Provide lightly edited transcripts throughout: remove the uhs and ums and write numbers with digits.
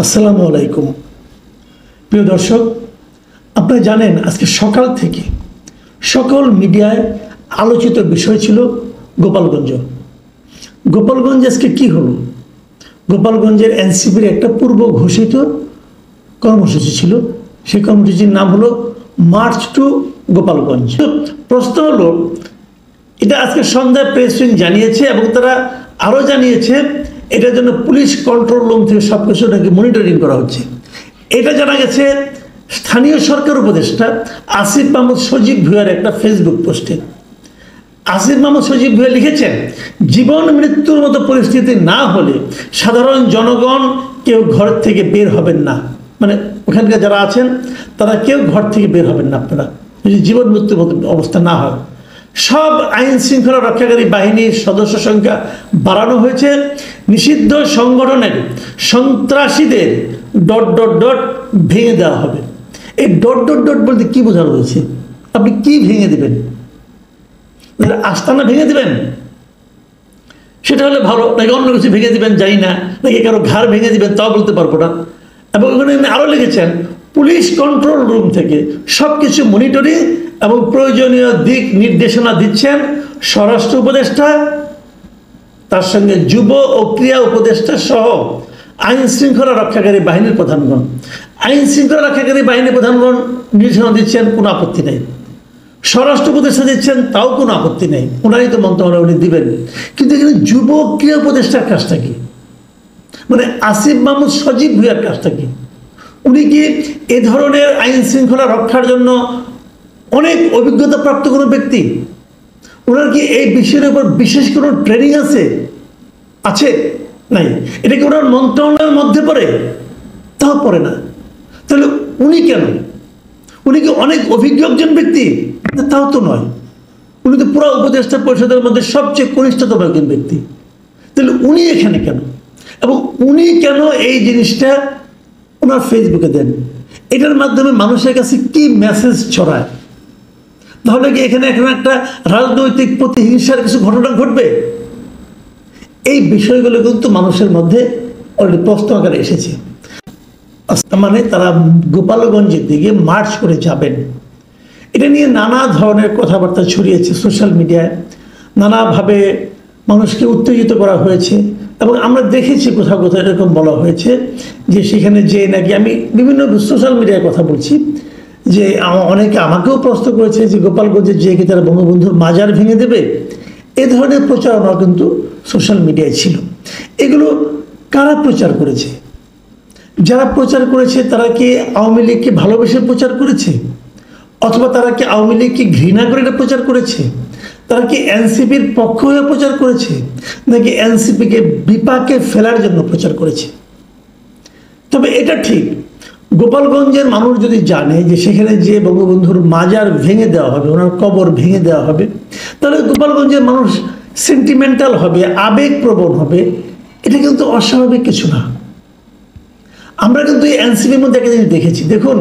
আসসালামু আলাইকুম প্রিয় দর্শক, আপনারা জানেন আজকে সকাল থেকে সকল মিডিয়ায় আলোচিত বিষয় ছিল গোপালগঞ্জ। গোপালগঞ্জ আজকে কি হলো? গোপালগঞ্জের এনসিপির একটা পূর্ব ঘোষিত কর্মসূচি ছিল, সেই কর্মসূচির নাম হলো মার্চ টু গোপালগঞ্জ। প্রশ্ন হলো, এটা আজকে সন্ধ্যায় প্রেস উইং জানিয়েছে এবং তারা আরও জানিয়েছে এটার জন্য পুলিশ কন্ট্রোল রুম থেকে সব কিছু নাকি মনিটরিং করা হচ্ছে। এটা জানা গেছে স্থানীয় সরকার উপদেষ্টা আসিফ মাহমুদ সজীব ভুঁইয়ার একটা ফেসবুক পোস্টে। আসিফ মাহমুদ সজীব ভুঁইয়া লিখেছেন, জীবন মৃত্যুর মতো পরিস্থিতি না হলে সাধারণ জনগণ কেউ ঘর থেকে বের হবেন না। মানে ওখানকার যারা আছেন তারা কেউ ঘর থেকে বের হবেন না আপনারা, যদি জীবন মৃত্যুর মতো অবস্থা না হয়। সব আইন শৃঙ্খলা রক্ষাকারী বাহিনীর সদস্য সংখ্যা বাড়ানো হয়েছে। নিষিদ্ধ সংগঠনের সন্ত্রাসীদের ... ভেঙে দেওয়া হবে। এই ... বলতে কি বোঝানো হয়েছে? আপনি কি ভেঙে দেবেন? আস্তানা ভেঙে দেবেন? সেটা হলে ভালো, নাকি অন্য কিছু ভেঙে দিবেন জানি না, নাকি কারো ঘাড় ভেঙে দিবেন তাও বলতে পারবো না। এবং ওখানে আরও লিখেছেন, পুলিশ কন্ট্রোল রুম থেকে সব কিছু মনিটরিং এবং প্রয়োজনীয় দিক নির্দেশনা দিচ্ছেন স্বরাষ্ট্র উপদেষ্টা, তার সঙ্গে যুব ও ক্রীড়া উপদেষ্টা সহ আইন শৃঙ্খলা রক্ষাকারী বাহিনীর প্রধানগণ। আইন শৃঙ্খলা রক্ষাকারী বাহিনীর প্রধানগণ নির্দেশনা দিচ্ছেন, কোনো আপত্তি নেই। স্বরাষ্ট্র উপদেষ্টা দিচ্ছেন, তাও কোনো আপত্তি নেই, ওনারই তো মন্ত্রণালয় উনি দিবেন। কিন্তু এখানে যুব ক্রীড়া উপদেষ্টার কাজটা কি? মানে আসিফ মাহমুদ সজীব ভুঁইয়ার কাজটা কি? উনি কি এ ধরনের আইন শৃঙ্খলা রক্ষার জন্য অনেক অভিজ্ঞতা প্রাপ্ত কোনো ব্যক্তি? ওনার কি এই বিষয়ের উপর বিশেষ কোনো ট্রেনিং আছে? নাই। এটা কি ওনার মন্ত্রণালয়ের মধ্যে পড়ে? তাও পড়ে না। তাহলে উনি কেন? উনি কি অনেক অভিজ্ঞ একজন ব্যক্তি? তাও তো নয়। উনি তো পুরো উপদেষ্টা পরিষদের মধ্যে সবচেয়ে কনিষ্ঠতম একজন ব্যক্তি। তাহলে উনি এখানে কেন? এবং উনি কেন এই জিনিসটা ওনার ফেসবুকে দেন? এটার মাধ্যমে মানুষের কাছে কি মেসেজ ছড়ায়? তাহলে কি এখানে একটা রাজনৈতিক প্রতিহিংসার কিছু ঘটনা ঘটবে? এই বিষয়গুলো কিন্তু মানুষের মধ্যে অলরেডি প্রশ্ন আকারে এসেছে। মানে তারা গোপালগঞ্জের দিকে মার্চ করে যাবেন, এটা নিয়ে নানা ধরনের কথাবার্তা ছড়িয়েছে সোশ্যাল মিডিয়ায়, নানাভাবে মানুষকে উত্তেজিত করা হয়েছে। এবং আমরা দেখেছি কোথাও কোথাও এরকম বলা হয়েছে যে সেখানে যে নাকি, আমি বিভিন্ন সোশ্যাল মিডিয়ায় কথা বলছি, যে অনেকে আমাকেও প্রশ্ন করেছে যে গোপালগঞ্জে যে কি তারা বঙ্গবন্ধুর মাজার ভেঙে দেবে। এ ধরনের প্রচারণা কিন্তু সোশ্যাল মিডিয়ায় ছিল। এগুলো কারা প্রচার করেছে? যারা প্রচার করেছে তারা কি আওয়ামী লীগকে ভালোবেসে প্রচার করেছে? অথবা তারা কি আওয়ামী লীগকে ঘৃণা করে এটা প্রচার করেছে? তারা কি এনসিপির পক্ষ হয়ে প্রচার করেছে, নাকি এনসিপিকে বিপাকে ফেলার জন্য প্রচার করেছে? তবে এটা ঠিক, গোপালগঞ্জের মানুষ যদি জানে যে সেখানে যে বঙ্গবন্ধুর মাজার ভেঙে দেওয়া হবে, ওনার কবর ভেঙে দেওয়া হবে, তাহলে গোপালগঞ্জের মানুষ সেন্টিমেন্টাল হবে, আবেগপ্রবণ হবে। এটা কিন্তু অস্বাভাবিক কিছু না। আমরা কিন্তু এই এনসিপির মধ্যে একটা জিনিস দেখেছি। দেখুন,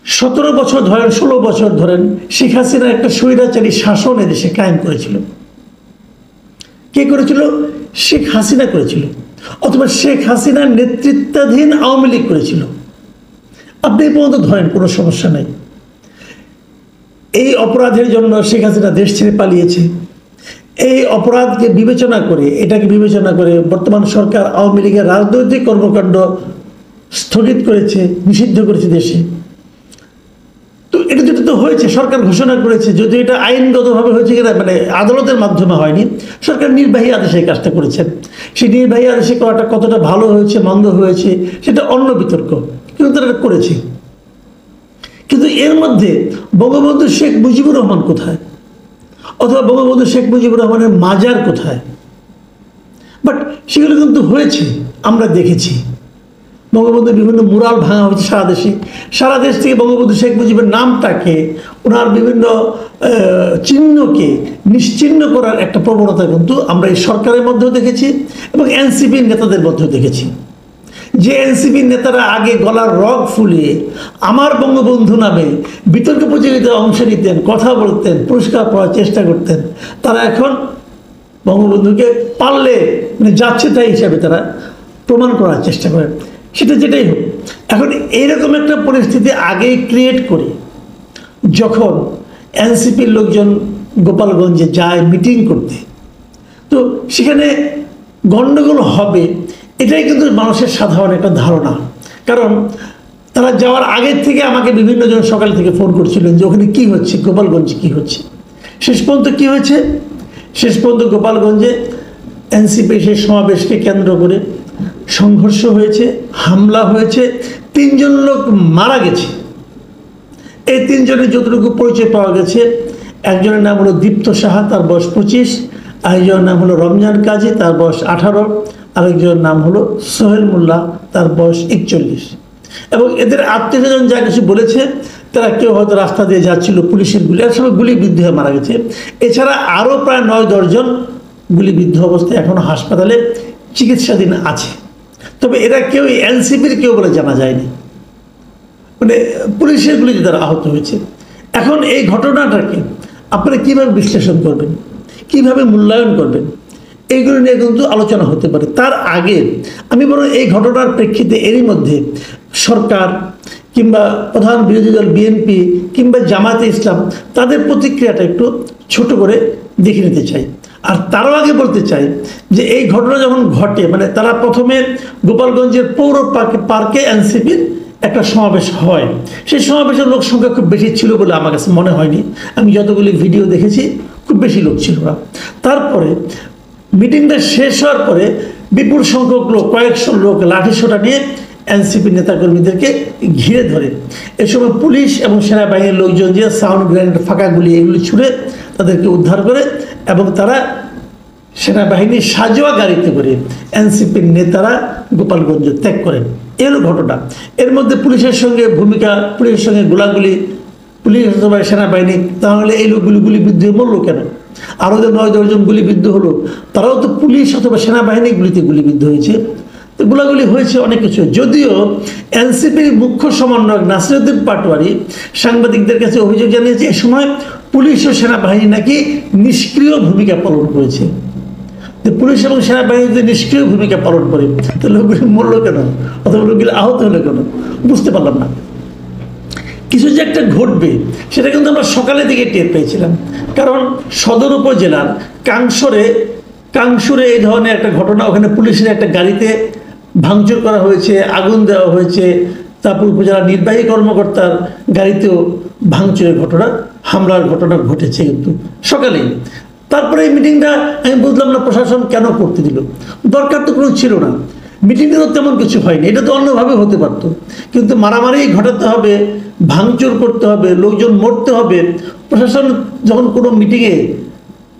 17 বছর ধরেন, 16 বছর ধরেন শেখ হাসিনা একটা স্বৈরাচারী শাসন এদেশে কায়েম করেছিল। কে করেছিল? শেখ হাসিনা করেছিল, অথবা শেখ হাসিনার নেতৃত্বাধীন আওয়ামী লীগ করেছিল। আপনি এই পর্যন্ত ধরেন, কোনো সমস্যা নাই। এই অপরাধের জন্য শেখ হাসিনা দেশ ছেড়ে পালিয়েছে। এই অপরাধকে বিবেচনা করে, এটাকে বিবেচনা করে বর্তমান সরকার আওয়ামী লীগের রাজনৈতিক কর্মকাণ্ড স্থগিত করেছে, নিষিদ্ধ করেছে দেশে। তো এটা যেটা তো হয়েছে, সরকার ঘোষণা করেছে, যদি এটা আইনগতভাবে হয়েছে কিনা, মানে আদালতের মাধ্যমে হয়নি, সরকার নির্বাহী আদেশে এই কাজটা করেছেন। সেই নির্বাহী আদেশে করাটা কতটা ভালো হয়েছে মন্দ হয়েছে সেটা অন্য বিতর্ক, কিন্তু তারা করেছে। কিন্তু এর মধ্যে বঙ্গবন্ধু শেখ মুজিবুর রহমান কোথায়? অথবা বঙ্গবন্ধু শেখ মুজিবুর রহমানের মাজার কোথায়? বাট সেগুলো কিন্তু হয়েছে, আমরা দেখেছি। বঙ্গবন্ধুর বিভিন্ন মুরাল ভাঙা হয়েছে সারা দেশে। সারা দেশ থেকে বঙ্গবন্ধু শেখ মুজিবের নামটাকে, ওনার বিভিন্ন চিহ্নকে নিশ্চিহ্ন করার একটা প্রবণতা কিন্তু আমরা এই সরকারের মধ্যেও দেখেছি এবং এনসিপির নেতাদের মধ্যেও দেখেছি। যে এনসিপির নেতারা আগে গলার রগ ফুলিয়ে আমার বঙ্গবন্ধু নামে বিতর্ক প্রতিযোগিতায় অংশ নিতেন, কথা বলতেন, পুরস্কার পাওয়ার চেষ্টা করতেন, তারা এখন বঙ্গবন্ধুকে পারলে, মানে যাচ্ছে তাই হিসাবে তারা প্রমাণ করার চেষ্টা করেন, সেটা যেটাই হোক। এখন এইরকম একটা পরিস্থিতি আগেই ক্রিয়েট করে যখন এনসিপির লোকজন গোপালগঞ্জে যায় মিটিং করতে, তো সেখানে গণ্ডগোল হবে এটাই কিন্তু মানুষের সাধারণ একটা ধারণা। কারণ তারা যাওয়ার আগের থেকে আমাকে বিভিন্ন জন সকাল থেকে ফোন করছিলেন যে ওখানে কী হচ্ছে, গোপালগঞ্জে কী হচ্ছে। শেষ পর্যন্ত কী হয়েছে, শেষ পর্যন্ত গোপালগঞ্জে এনসিপি সেই সমাবেশকে কেন্দ্র করে সংঘর্ষ হয়েছে, হামলা হয়েছে, 3 জন লোক মারা গেছে। এই 3 জনের যতটুকু পরিচয় পাওয়া গেছে, একজনের নাম হলো দীপ্ত সাহা, তার বয়স 25, আরেকজনের নাম হলো রমজান কাজী, তার বয়স 18, আরেকজনের নাম হলো সোহেল মোল্লা, তার বয়স 41। এবং এদের আত্মীয়স্বজন যা কিছু বলেছে, তারা কেউ হয়তো রাস্তা দিয়ে যাচ্ছিল, পুলিশের গুলি, আর সবাই গুলিবিদ্ধ হয়ে মারা গেছে। এছাড়া আরও প্রায় 9-10 জন গুলিবিদ্ধ অবস্থায় এখনও হাসপাতালে চিকিৎসাধীন আছে। তবে এরা কেউ এনসিপির কেউ বলে জানা যায়নি, মানে পুলিশের গুলিতে তারা আহত হয়েছে। এখন এই ঘটনাটাকে আপনারা কীভাবে বিশ্লেষণ করবেন, কিভাবে মূল্যায়ন করবেন, এইগুলো নিয়ে কিন্তু আলোচনা হতে পারে। তার আগে আমি বরং এই ঘটনার প্রেক্ষিতে এরই মধ্যে সরকার কিংবা প্রধান বিরোধী দল বিএনপি কিংবা জামায়াতে ইসলাম তাদের প্রতিক্রিয়াটা একটু ছোট করে দেখে নিতে চাই। আর তারও আগে বলতে চাই যে এই ঘটনা যখন ঘটে, মানে তারা প্রথমে গোপালগঞ্জের পৌর পার্কে এনসিপির একটা সমাবেশ হয়, সেই সমাবেশের লোক সংখ্যা খুব বেশি ছিল বলে আমার কাছে মনে হয়নি। আমি যতগুলি ভিডিও দেখেছি খুব বেশি লোক ছিল না। তারপরে মিটিংটা শেষ হওয়ার পরে বিপুল সংখ্যক লোক, কয়েকশো লোক লাঠিসোঁটা নিয়ে এনসিপি নেতাকর্মীদেরকে ঘিরে ধরে। এ সময় পুলিশ এবং সেনাবাহিনীর লোকজন দিয়ে সাউন্ড গ্রেনেড, ফাঁকা গুলি এগুলি ছুড়ে তাদেরকে উদ্ধার করে এবং তারা সেনাবাহিনীর সাজোয়া গাড়িতে করে এনসিপির নেতারা গোপালগঞ্জ ত্যাগ করেন। এর ঘটনা, এর মধ্যে পুলিশের সঙ্গে ভূমিকা, পুলিশের সঙ্গে গোলাগুলি, পুলিশ অথবা সেনাবাহিনী, তাহলে এই লোকগুলি গুলিবিদ্ধ হয়ে মরলো কেন? আরও যে 9-10 জন গুলিবিদ্ধ হলো, তারাও তো পুলিশ অথবা সেনাবাহিনী গুলিতে গুলিবিদ্ধ হয়েছে। তো গোলাগুলি হয়েছে অনেক কিছু। যদিও এনসিপির মুখ্য সমন্বয়ক নাসিরউদ্দিন পাটোয়ারি সাংবাদিকদের কাছে অভিযোগ জানিয়েছে এ সময় পুলিশ ও সেনাবাহিনী নাকি নিষ্ক্রিয় ভূমিকা পালন করেছে। পুলিশ এবং সেনাবাহিনী যদি নিষ্ক্রিয় ভূমিকা পালন করে, তো লোকগুলি মরলো কেন অথবা লোকগুলি আহত হলো কেন, বুঝতে পারলাম না। কিছু যে একটা ঘটবে সেটা কিন্তু আমরা সকালের দিকে টের পেয়েছিলাম। কারণ সদর উপজেলার কাংসুরে এই ধরনের একটা ঘটনা, ওখানে পুলিশের একটা গাড়িতে ভাঙচুর করা হয়েছে, আগুন দেওয়া হয়েছে। তারপর উপজেলা নির্বাহী কর্মকর্তার গাড়িতেও ভাঙচুরের ঘটনা, হামলার ঘটনা ঘটেছে কিন্তু সকালেই। তারপরে এই মিটিংটা আমি বুঝলাম না প্রশাসন কেন করতে দিল, দরকার তো কোনো ছিল না। মিটিংয়েরও তেমন কিছু হয়নি, এটা তো অন্যভাবে হতে পারত। কিন্তু মারামারি ঘটাতে হবে, ভাঙচুর করতে হবে, লোকজন মরতে হবে। প্রশাসন যখন কোনো মিটিংয়ে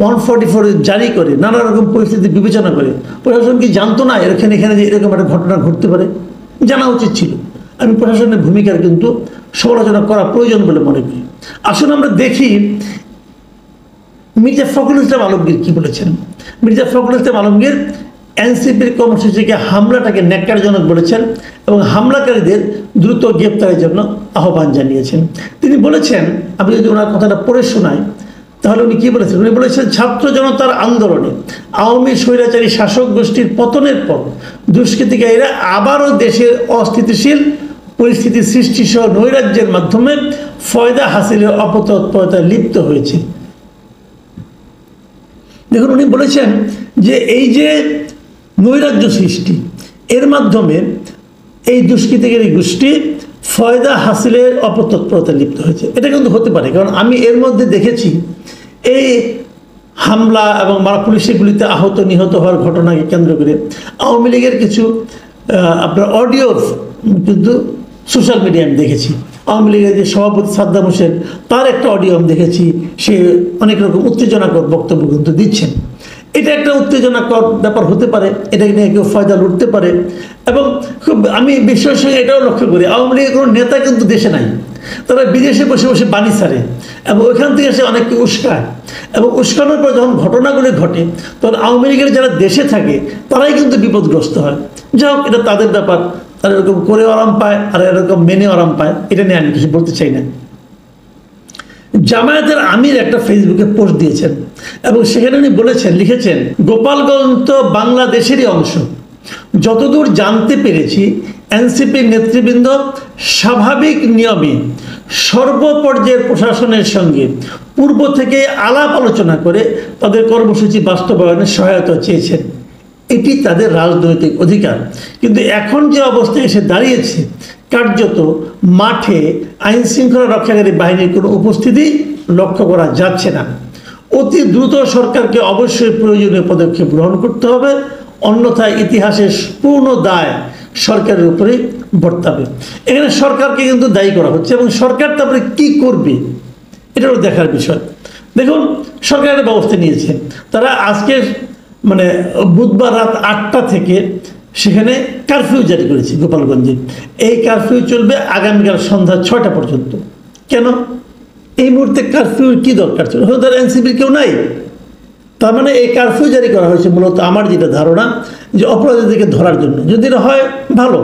144 জারি করে, নানা রকম পরিস্থিতি বিবেচনা করে, প্রশাসন কি জানতো না এখানে যে এরকম একটা ঘটনা ঘটতে পারে? জানা উচিত ছিল। আমি প্রশাসনের ভূমিকার কিন্তু সমালোচনা করা প্রয়োজন বলে মনে করি। আসুন আমরা দেখি মির্জা ফখরুল ইসলাম আলমগীর কি বলেছেন। মির্জা ফখরুল ইসলাম আলমগীর এনসিপির কর্মসূচিকে হামলাটাকে ন্যাক্কারজনক বলেছেন এবং হামলাকারীদের দ্রুত গ্রেপ্তারের জন্য আহ্বান জানিয়েছেন। তিনি বলেছেন, আমি যদি ওনার কথাটা পড়ে শোনাই তাহলে উনি কী বলেছেন। উনি বলেছেন, ছাত্র জনতার আন্দোলনে আওয়ামী স্বৈরাচারী শাসক গোষ্ঠীর পতনের পর দুষ্কৃতিকারীরা আবারও দেশের অস্থিতিশীল পরিস্থিতি সৃষ্টি সহ নৈরাজ্যের মাধ্যমে ফয়দা হাসিলের অপতৎপরতায় লিপ্ত হয়েছে। দেখুন, উনি বলেছেন যে এই যে নৈরাজ্য সৃষ্টি, এর মাধ্যমে এই দুষ্কৃতিকারী গোষ্ঠী ফয়দা হাসিলের অপতৎপরতায় লিপ্ত হয়েছে। এটা কিন্তু হতে পারে, কারণ আমি এর মধ্যে দেখেছি এই হামলা এবং পুলিশের গুলিতে আহত নিহত হওয়ার ঘটনাকে কেন্দ্র করে আওয়ামী লীগের কিছু আপনার অডিও কিন্তু সোশ্যাল মিডিয়ায় আমি দেখেছি। আওয়ামী লীগের যে সভাপতি সাদ্দাম হোসেন, তার একটা অডিও আমি দেখেছি, সে অনেক রকম উত্তেজনাকর বক্তব্য কিন্তু দিচ্ছেন। এটা একটা উত্তেজনাকর ব্যাপার হতে পারে, এটাকে নিয়ে কেউ ফয়দা লুটতে পারে। এবং খুব আমি বিশ্বের সঙ্গে এটাও লক্ষ্য করি, আওয়ামী লীগের কোনো নেতা কিন্তু দেশে নাই, তারা বিদেশে বসে বসে বাণী ছাড়ে এবং ওইখান থেকে সে অনেককে উস্কায়। এবং উস্কানোর পর যখন ঘটনাগুলি ঘটে, তখন আওয়ামী লীগের যারা দেশে থাকে তারাই কিন্তু বিপদগ্রস্ত হয়। যাই হোক, এটা তাদের ব্যাপার, তারা এরকম করে আরাম পায় আর এরকম মেনে আরাম পায়, এটা নিয়ে আমি কিছু বলতে চাই না। জামায়াতের আমির একটা ফেসবুকে পোস্ট দিয়েছেন এবং সেখানে উনি বলেছেন, লিখেছেন, গোপালগঞ্জ তো বাংলাদেশেরই অংশ, যতদূর জানতে পেরেছি এনসিপি নেতৃবৃন্দ স্বাভাবিক নিয়মে সর্বপর্যায়ের প্রশাসনের সঙ্গে পূর্ব থেকে আলাপ আলোচনা করে তাদের কর্মসূচি বাস্তবায়নে সহায়তা চেয়েছেন। এটি তাদের রাজনৈতিক অধিকার। কিন্তু এখন যে অবস্থায় এসে দাঁড়িয়েছে, কার্যত মাঠে আইন শৃঙ্খলা রক্ষাকারী বাহিনীর কোনো উপস্থিতি লক্ষ্য করা যাচ্ছে না। অতি দ্রুত সরকারকে অবশ্যই প্রয়োজনীয় পদক্ষেপ গ্রহণ করতে হবে, অন্যথায় ইতিহাসের পূর্ণ দায় সরকারের উপরে বর্তাবে। এখানে সরকারকে কিন্তু দায়ী করা হচ্ছে এবং সরকার তারপরে কী করবে এটাও দেখার বিষয়। দেখুন, সরকার একটা ব্যবস্থা নিয়েছে। তারা আজকে মানে বুধবার রাত 8টা থেকে সেখানে কারফিউ জারি করেছে গোপালগঞ্জে। এই কারফিউ চলবে আগামীকাল সন্ধ্যা 6টা পর্যন্ত। কেন এই মুহূর্তে কারফিউর কী দরকার ছিল? হয়তো তার এনসিপির কেউ নাই, তার মানে এই কারফিউ জারি করা হয়েছে মূলত আমার যেটা ধারণা যে অপরাধীদেরকে ধরার জন্য। যদি এটা হয় ভালো।